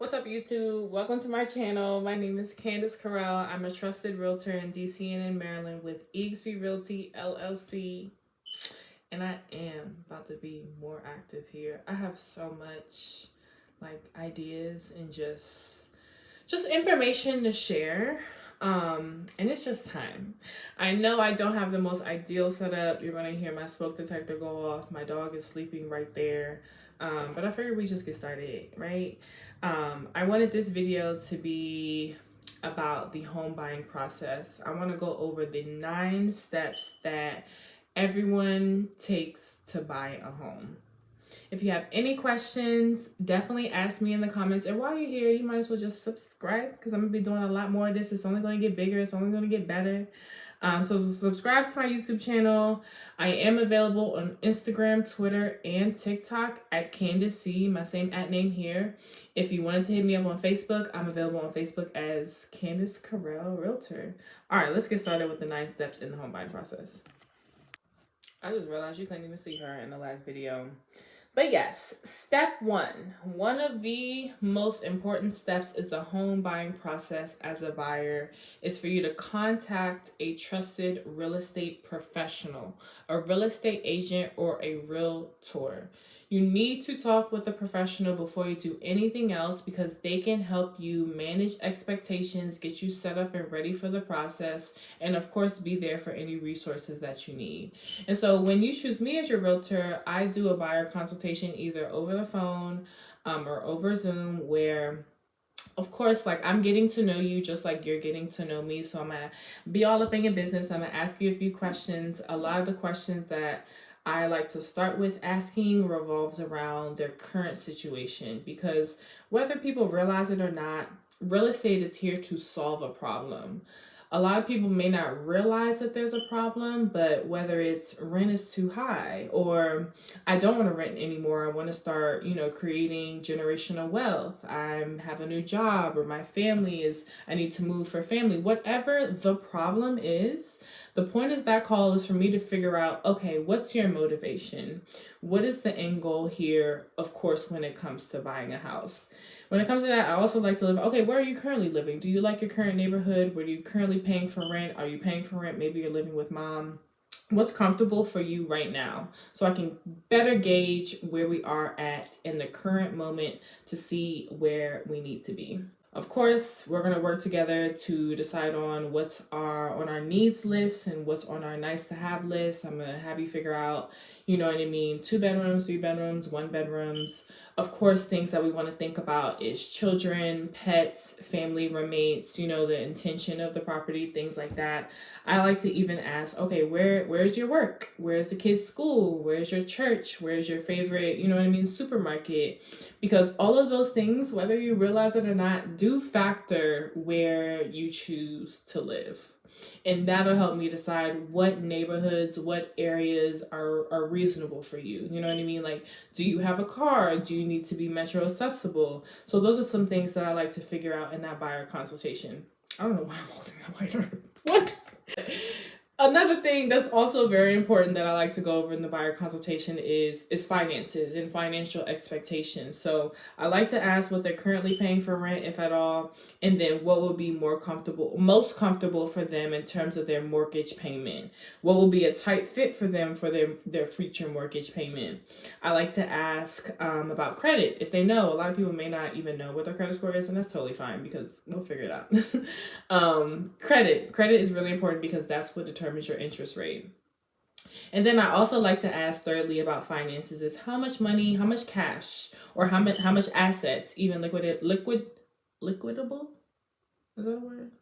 What's up, YouTube? Welcome to my channel. My name is Candess.correll. I'm a trusted realtor in DC and in Maryland with Realty LLC. And I am about to be more active here. I have so much ideas and just information to share. And it's just time. I know I don't have the most ideal setup. You're gonna hear my smoke detector go off. My dog is sleeping right there. But I figured we just get started, right? I wanted this video to be about the home buying process. I want to go over the 9 steps that everyone takes to buy a home. If you have any questions, definitely ask me in the comments. And while you're here, you might as well just subscribe because I'm going to be doing a lot more of this. It's only going to get bigger. It's only going to get better. So subscribe to my YouTube channel. I am available on Instagram, Twitter, and TikTok at Candace, my same @name here. If you wanted to hit me up on Facebook, I'm available on Facebook as Candess.correll Realtor. All right, let's get started with the 9 steps in the home buying process. I just realized you couldn't even see her in the last video. But yes, step 1. One of the most important steps is the home buying process as a buyer is for you to contact a trusted real estate professional, a real estate agent, or a realtor. You need to talk with a professional before you do anything else because they can help you manage expectations, get you set up and ready for the process, and of course be there for any resources that you need. And so when you choose me as your realtor, I do a buyer consultation either over the phone or over Zoom where of course, I'm getting to know you just like you're getting to know me. So I'm going to be all up in your business. I'm going to ask you a few questions. A lot of the questions that I like to start with asking revolves around their current situation because whether people realize it or not, real estate is here to solve a problem. A lot of people may not realize that there's a problem, but whether it's rent is too high or I don't want to rent anymore, I want to start, creating generational wealth. I have a new job or my family I need to move for family. Whatever the problem is, the point is that call is for me to figure out, okay, what's your motivation? What is the end goal here, of course, when it comes to buying a house? When it comes to that, I also like to live, okay, where are you currently living? Do you like your current neighborhood? Where are you currently paying for rent? Are you paying for rent? Maybe you're living with mom. What's comfortable for you right now? So I can better gauge where we are at in the current moment to see where we need to be. Of course, we're going to work together to decide on what's on our needs list and what's on our nice to have list. I'm going to have you figure out, 2 bedrooms, 3 bedrooms, 1 bedrooms. Of course, things that we want to think about is children, pets, family roommates, the intention of the property, things like that. I like to even ask, okay, where's your work? Where's the kids' school? Where's your church? Where's your favorite, supermarket? Because all of those things, whether you realize it or not, do factor where you choose to live. And that'll help me decide what neighborhoods, what areas are reasonable for you. You know what I mean? Do you have a car? Do you need to be metro accessible? So those are some things that I like to figure out in that buyer consultation. I don't know why I'm holding that lighter. What? Another thing that's also very important that I like to go over in the buyer consultation is finances and financial expectations. So I like to ask what they're currently paying for rent, if at all, and then what will be most comfortable for them in terms of their mortgage payment. What will be a tight fit for them for their future mortgage payment. I like to ask about credit. If they know, a lot of people may not even know what their credit score is, and that's totally fine because we'll figure it out. Credit is really important because that's what determines your interest rate. And then I also like to ask thirdly about finances is how much money, how much cash, or how much assets, even liquidable? Is that a word?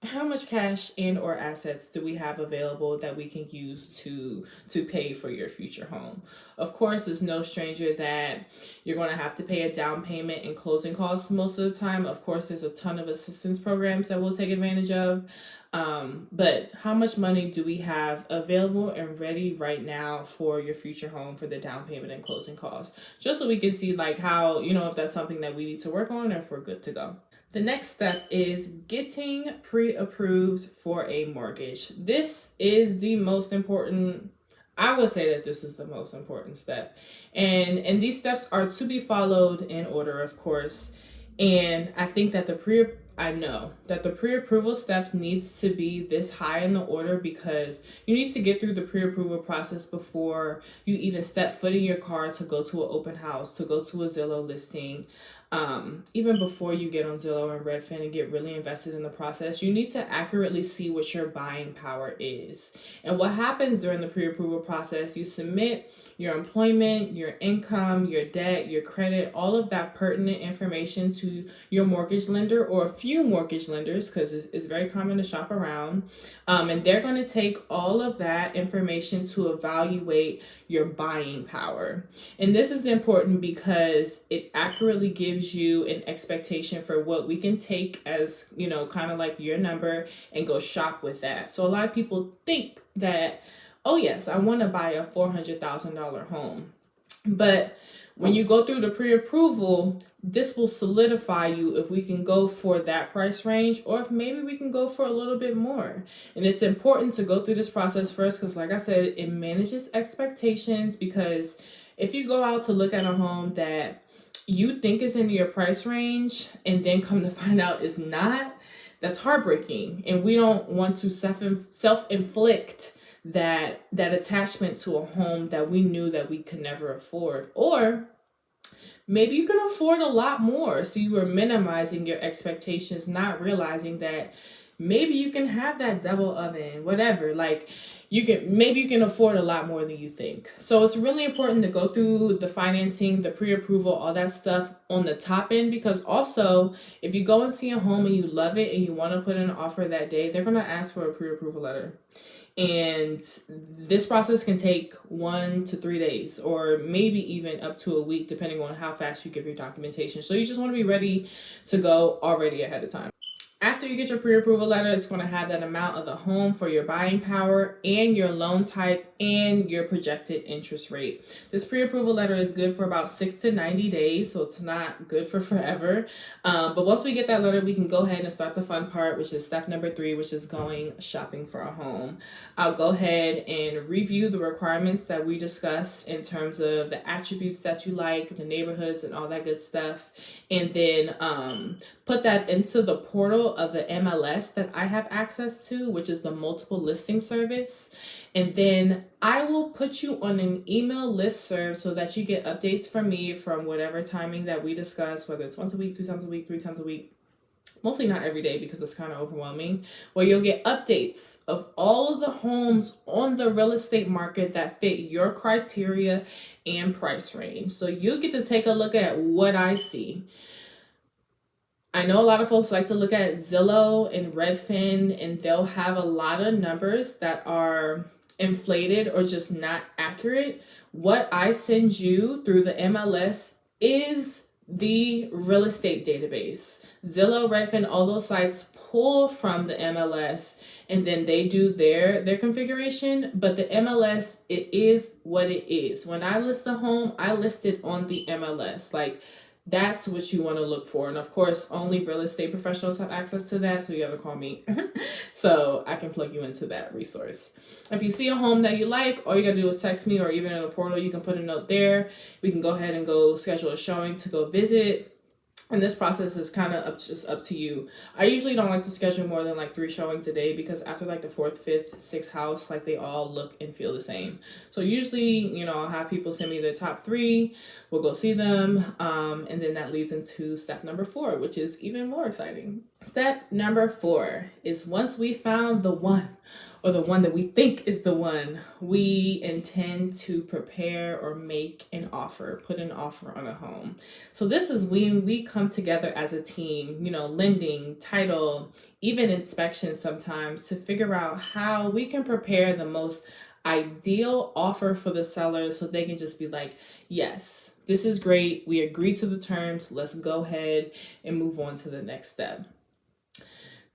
How much cash and or assets do we have available that we can use to pay for your future home? Of course, it's no stranger that you're going to have to pay a down payment and closing costs most of the time. Of course, there's a ton of assistance programs that we'll take advantage of. But how much money do we have available and ready right now for your future home for the down payment and closing costs? Just so we can see how, if that's something that we need to work on or if we're good to go. The next step is getting pre-approved for a mortgage. This is the most important I would say that this is the most important step. And these steps are to be followed in order, of course. And I think that I know that the pre-approval steps needs to be this high in the order because you need to get through the pre-approval process before you even step foot in your car to go to an open house, to go to a Zillow listing. Even before you get on Zillow and Redfin and get really invested in the process, you need to accurately see what your buying power is. And what happens during the pre-approval process, you submit your employment, your income, your debt, your credit, all of that pertinent information to your mortgage lender or a few mortgage lenders, because it's very common to shop around. And they're going to take all of that information to evaluate your buying power. And this is important because it accurately gives you an expectation for what we can take as, kind of like your number and go shop with that. So a lot of people think that, oh yes, I want to buy a $400,000 home. But when you go through the pre-approval, this will solidify you if we can go for that price range or if maybe we can go for a little bit more. And it's important to go through this process first because, like I said, it manages expectations, because if you go out to look at a home that you think is in your price range and then come to find out it's not, that's heartbreaking. And we don't want to self-inflict that attachment to a home that we knew that we could never afford. Or maybe you can afford a lot more, so you were minimizing your expectations, not realizing that maybe you can have that double oven, whatever. Like maybe you can afford a lot more than you think. So it's really important to go through the financing, the pre-approval, all that stuff on the top end, because also if you go and see a home and you love it and you want to put in an offer that day, they're going to ask for a pre-approval letter. And this process can take 1 to 3 days or maybe even up to a week, depending on how fast you give your documentation. So you just want to be ready to go already ahead of time. After you get your pre-approval letter, it's going to have that amount of the home for your buying power and your loan type and your projected interest rate. This pre-approval letter is good for about 6 to 90 days, so it's not good for forever. But once we get that letter, we can go ahead and start the fun part, which is step number 3, which is going shopping for a home. I'll go ahead and review the requirements that we discussed in terms of the attributes that you like, the neighborhoods, and all that good stuff. And then put that into the portal of the MLS that I have access to, which is the multiple listing service. And then I will put you on an email listserv so that you get updates from me from whatever timing that we discuss, whether it's once a week, 2 times a week, 3 times a week. Mostly not every day because it's kind of overwhelming, where you'll get updates of all of the homes on the real estate market that fit your criteria and price range. So you'll get to take a look at what I see. I know a lot of folks like to look at Zillow and Redfin, and they'll have a lot of numbers that are inflated or just not accurate. What I send you through the MLS is the real estate database. Zillow, Redfin, all those sites pull from the MLS and then they do their configuration, but the MLS, it is what it is. When I list a home, I list it on the MLS. Like, that's what you want to look for. And of course, only real estate professionals have access to that, so you have to call me so I can plug you into that resource. If you see a home that you like, all you got to do is text me, or even in a portal, you can put a note there. We can go ahead and go schedule a showing to go visit. And this process is kind of just up to you. I usually don't like to schedule more than like 3 showings a day, because after like the 4th, 5th, 6th house, like they all look and feel the same. So usually, I'll have people send me their top 3. We'll go see them. And then that leads into step number 4, which is even more exciting. Step number 4 is, once we found the one, or the one that we think is the one, we intend to prepare or make an offer, put an offer on a home. So this is when we come together as a team, lending, title, even inspection sometimes, to figure out how we can prepare the most ideal offer for the seller so they can just be like, yes, this is great. We agree to the terms. Let's go ahead and move on to the next step.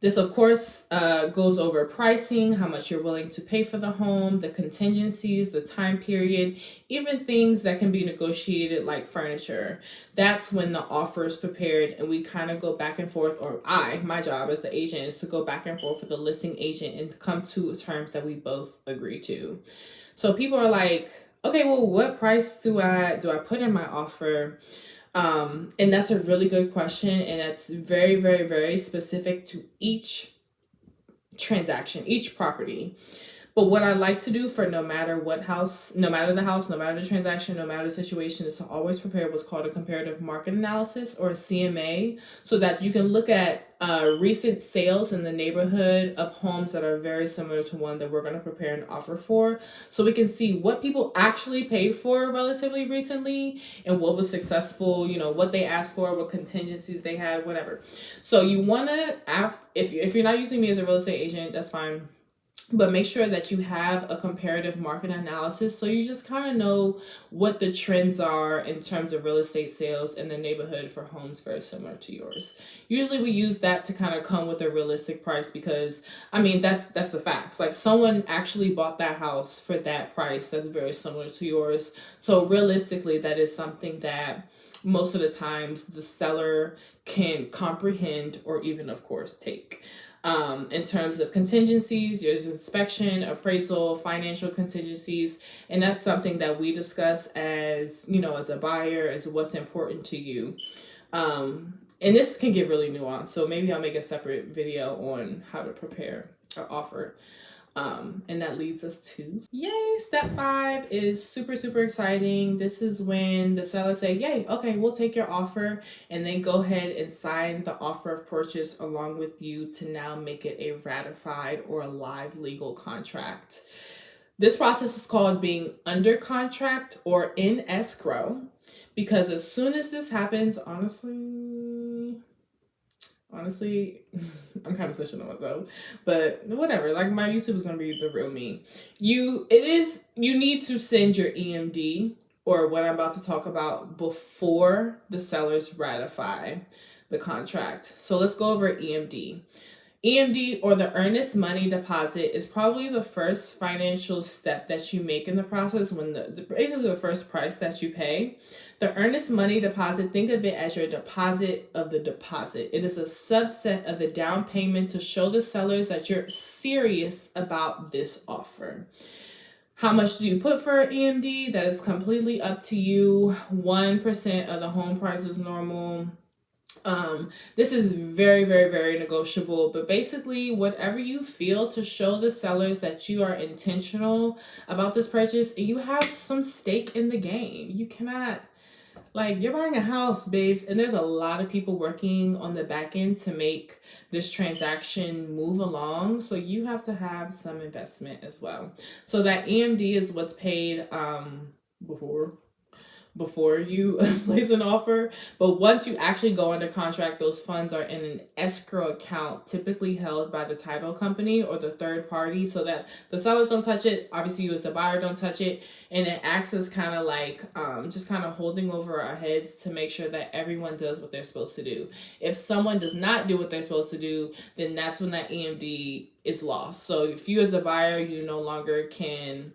This, of course, goes over pricing, how much you're willing to pay for the home, the contingencies, the time period, even things that can be negotiated like furniture. That's when the offer is prepared and we kind of go back and forth, or my job as the agent is to go back and forth with the listing agent and come to terms that we both agree to. So people are like, okay, well, what price do I put in my offer? And that's a really good question, and that's very, very, very specific to each transaction, each property. But what I like to do for no matter what house, no matter the house, no matter the transaction, no matter the situation, is to always prepare what's called a comparative market analysis, or a CMA, so that you can look at recent sales in the neighborhood of homes that are very similar to one that we're going to prepare an offer for. So we can see what people actually paid for relatively recently and what was successful, what they asked for, what contingencies they had, whatever. So you want to, if you're not using me as a real estate agent, that's fine, but make sure that you have a comparative market analysis, so you just kind of know what the trends are in terms of real estate sales in the neighborhood for homes very similar to yours. Usually we use that to kind of come with a realistic price, because that's the facts. Like, someone actually bought that house for that price that's very similar to yours. So realistically, that is something that most of the times the seller can comprehend, or even, of course, take. In terms of contingencies, there's inspection, appraisal, financial contingencies, and that's something that we discuss as, as a buyer, as what's important to you. And this can get really nuanced, so maybe I'll make a separate video on how to prepare an offer. And that leads us to, yay, step 5 is super, super exciting. This is when the seller say, yay, okay, we'll take your offer, and then go ahead and sign the offer of purchase along with you to now make it a ratified or a live legal contract. This process is called being under contract or in escrow, because as soon as this happens, honestly, I'm kind of switching on myself, but whatever. Like, my YouTube is gonna be the real me. You need to send your EMD, or what I'm about to talk about, before the sellers ratify the contract. So let's go over EMD. EMD, or the earnest money deposit, is probably the first financial step that you make in the process, when basically the first price that you pay. The earnest money deposit, think of it as your deposit of the deposit. It is a subset of the down payment to show the sellers that you're serious about this offer. How much do you put for EMD? That is completely up to you. 1% of the home price is normal. This is very, very, very negotiable, but basically whatever you feel to show the sellers that you are intentional about this purchase and you have some stake in the game. You cannot, you're buying a house, babes, and there's a lot of people working on the back end to make this transaction move along. So you have to have some investment as well. So that EMD is what's paid before you place an offer. But once you actually go under contract, those funds are in an escrow account, typically held by the title company or the third party, so that the sellers don't touch it. Obviously, you as the buyer don't touch it. And it acts as kind of like just kind of holding over our heads to make sure that everyone does what they're supposed to do. If someone does not do what they're supposed to do, then that's when that EMD is lost. So if you as the buyer, you no longer can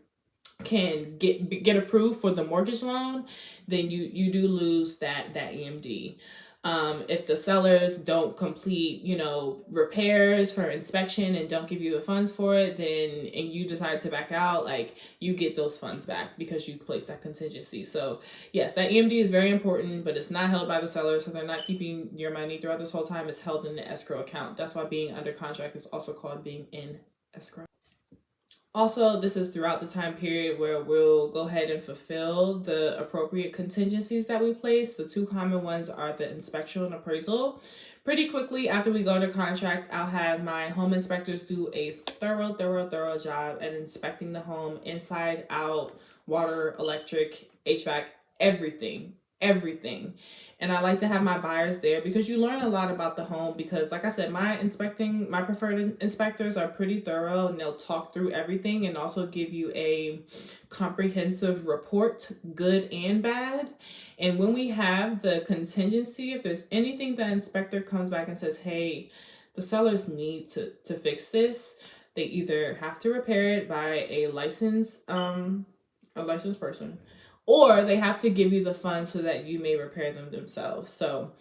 get approved for the mortgage loan, then you do lose that EMD. If the sellers don't complete, repairs for inspection and don't give you the funds for it, and you decide to back out, you get those funds back because you placed that contingency. So yes, that EMD is very important, but it's not held by the seller, so they're not keeping your money throughout this whole time. It's held in the escrow account. That's why being under contract is also called being in escrow. Also, this is throughout the time period where we'll go ahead and fulfill the appropriate contingencies that we place. The two common ones are the inspection and appraisal. Pretty quickly after we go under contract, I'll have my home inspectors do a thorough job at inspecting the home inside, out, water, electric, HVAC, everything. And I like to have my buyers there because you learn a lot about the home, because like I said, my preferred inspectors are pretty thorough, and they'll talk through everything and also give you a comprehensive report, good and bad. And when we have the contingency, if there's anything the inspector comes back and says, hey, the sellers need to fix this, they either have to repair it by a licensed person, or they have to give you the funds so that you may repair them themselves. So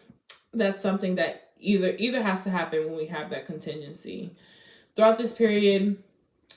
that's something that either has to happen when we have that contingency. Throughout this period,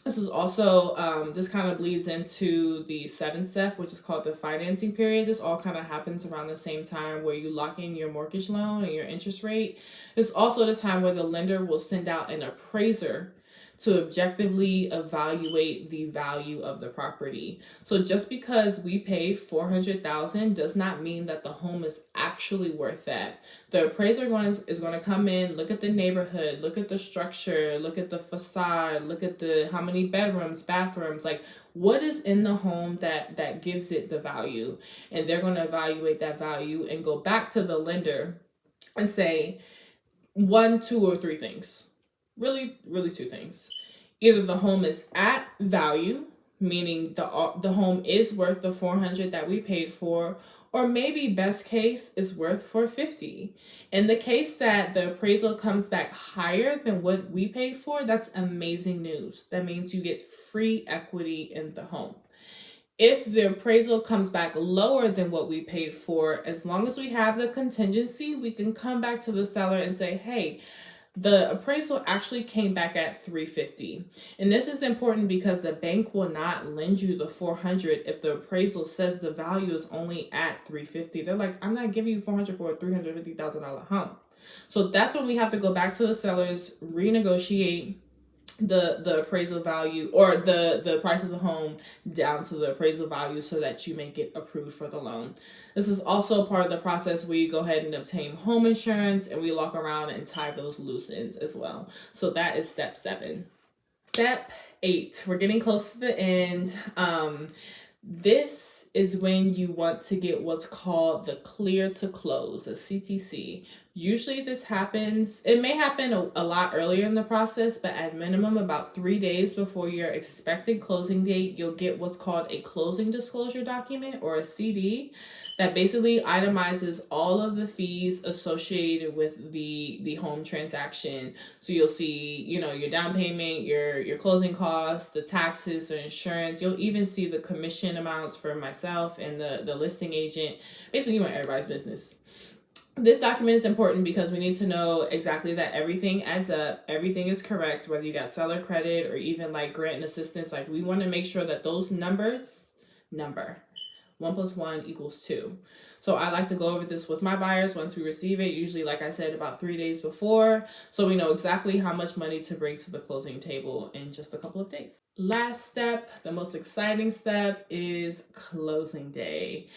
This is also, this kind of bleeds into the seventh step, which is called the financing period. This all kind of happens around the same time where you lock in your mortgage loan and your interest rate. It's also the time where the lender will send out an appraiser to objectively evaluate the value of the property. So just because we paid $400,000 does not mean that the home is actually worth that. The appraiser is going to come in, look at the neighborhood, look at the structure, look at the facade, look at the how many bedrooms, bathrooms, like what is in the home that gives it the value. And they're going to evaluate that value and go back to the lender and say one, two, or three things. Really two things. Either the home is at value, meaning the home is worth the $400 that we paid for, or maybe best case is worth $450. In the case that the appraisal comes back higher than what we paid for, that's amazing news. That means you get free equity in the home. If the appraisal comes back lower than what we paid for, as long as we have the contingency, we can come back to the seller and say, hey, the appraisal actually came back at $350. And this is important because the bank will not lend you the $400 if the appraisal says the value is only at $350. They're like, I'm not giving you $400 for a $350,000 home. So that's when we have to go back to the sellers, renegotiate the appraisal value or the price of the home down to the appraisal value so that you may get approved for the loan. This is also part of the process where you go ahead and obtain home insurance, and we walk around and tie those loose ends as well. So that is step 7. Step 8, we're getting close to the end. This is when you want to get what's called the clear to close, a CTC. Usually this happens, it may happen a lot earlier in the process, but at minimum about 3 days before your expected closing date, you'll get what's called a closing disclosure document, or a CD, that basically itemizes all of the fees associated with the home transaction. So you'll see, your down payment, your closing costs, the taxes, the insurance. You'll even see the commission amounts for myself and the listing agent. Basically, you want everybody's business. This document is important because we need to know exactly that everything adds up, everything is correct, whether you got seller credit or even like grant and assistance. Like, we want to make sure that those numbers, 1 + 1 = 2. So I like to go over this with my buyers once we receive it, usually, like I said, about 3 days before, so we know exactly how much money to bring to the closing table in just a couple of days. Last step, the most exciting step, is closing day.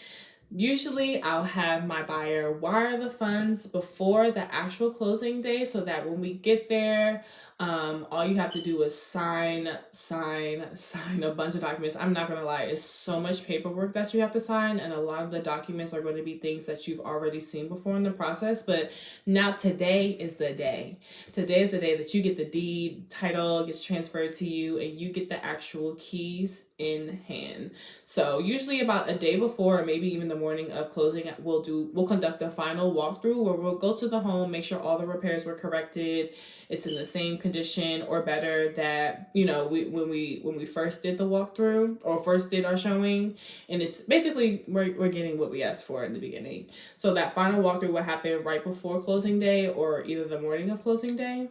Usually I'll have my buyer wire the funds before the actual closing day so that when we get there, all you have to do is sign a bunch of documents. I'm not gonna lie, it's so much paperwork that you have to sign, and a lot of the documents are going to be things that you've already seen before in the process. But now today is the day. Today is the day that you get the deed, title gets transferred to you, and you get the actual keys in hand. So usually about a day before, or maybe even the morning of closing, we'll conduct a final walkthrough where we'll go to the home, make sure all the repairs were corrected, it's in the same condition or better that when we first did the walkthrough or first did our showing. And it's basically we're getting what we asked for in the beginning. So that final walkthrough will happen right before closing day or either the morning of closing day.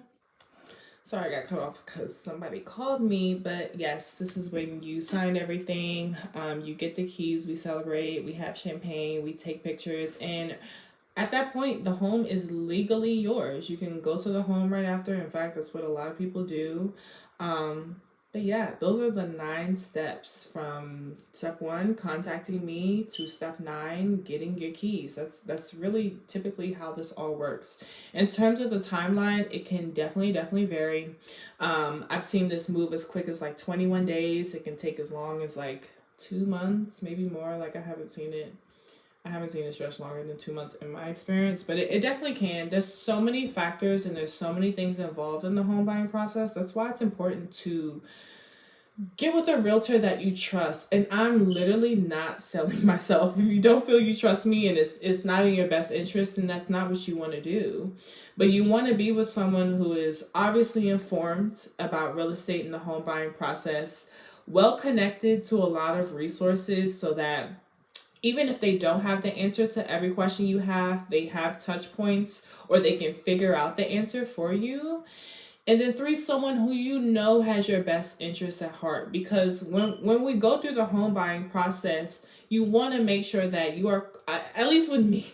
Sorry, I got cut off because somebody called me, but yes, this is when you sign everything. You get the keys, we celebrate, we have champagne, we take pictures, and at that point, the home is legally yours. You can go to the home right after. In fact, that's what a lot of people do. But yeah, those are the 9 steps from step 1, contacting me, to step 9, getting your keys. That's really typically how this all works. In terms of the timeline, it can definitely vary. I've seen this move as quick as like 21 days. It can take as long as like 2 months, maybe more. Like, I haven't seen it stretch longer than 2 months in my experience, but it definitely can. There's so many factors and there's so many things involved in the home buying process. That's why it's important to get with a realtor that you trust. And I'm literally not selling myself. If you don't feel you trust me and it's not in your best interest, then that's not what you want to do. But you want to be with someone who is obviously informed about real estate and the home buying process, well connected to a lot of resources, so that even if they don't have the answer to every question you have, they have touch points or they can figure out the answer for you. And then 3, someone who you know has your best interests at heart. Because when we go through the home buying process, you want to make sure that you are, at least with me,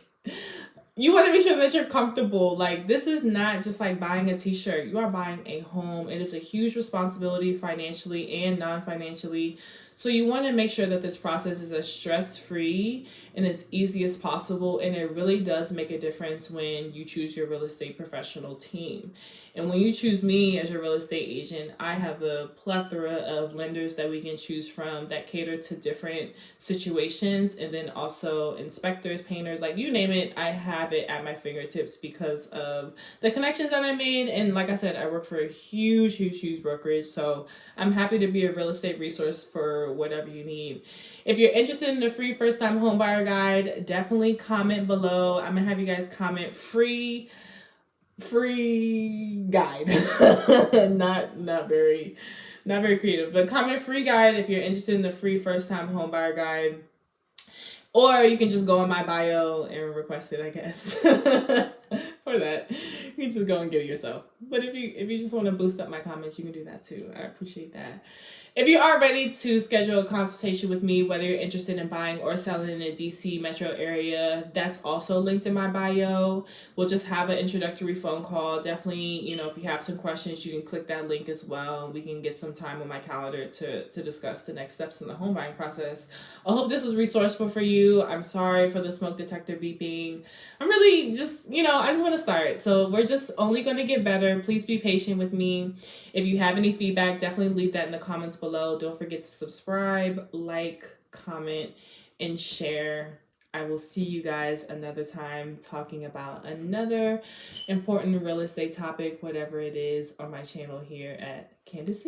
you want to make sure that you're comfortable. Like, this is not just like buying a t-shirt. You are buying a home. It is a huge responsibility financially and non-financially. So you want to make sure that this process is as stress-free and as easy as possible. And it really does make a difference when you choose your real estate professional team. And when you choose me as your real estate agent, I have a plethora of lenders that we can choose from that cater to different situations. And then also inspectors, painters, like you name it, I have it at my fingertips because of the connections that I made. And like I said, I work for a huge brokerage. So I'm happy to be a real estate resource for whatever you need. If you're interested in the free first time home buyer guide, definitely comment below. I'm gonna have you guys comment free guide. not very creative, but comment free guide if you're interested in the free first time home buyer guide. Or you can just go in my bio and request it, I guess. For that, you can just go and get it yourself. But if you just want to boost up my comments, you can do that too. I appreciate that. If you are ready to schedule a consultation with me, whether you're interested in buying or selling in the DC metro area, that's also linked in my bio. We'll just have an introductory phone call. Definitely, if you have some questions, you can click that link as well. We can get some time on my calendar to discuss the next steps in the home buying process. I hope this was resourceful for you. I'm sorry for the smoke detector beeping. I'm really just, I just want to start. So we're just only going to get better. Please be patient with me. If you have any feedback, definitely leave that in the comments below. Don't forget to subscribe, like, comment, and share. I will see you guys another time talking about another important real estate topic, whatever it is, on my channel here at Candace.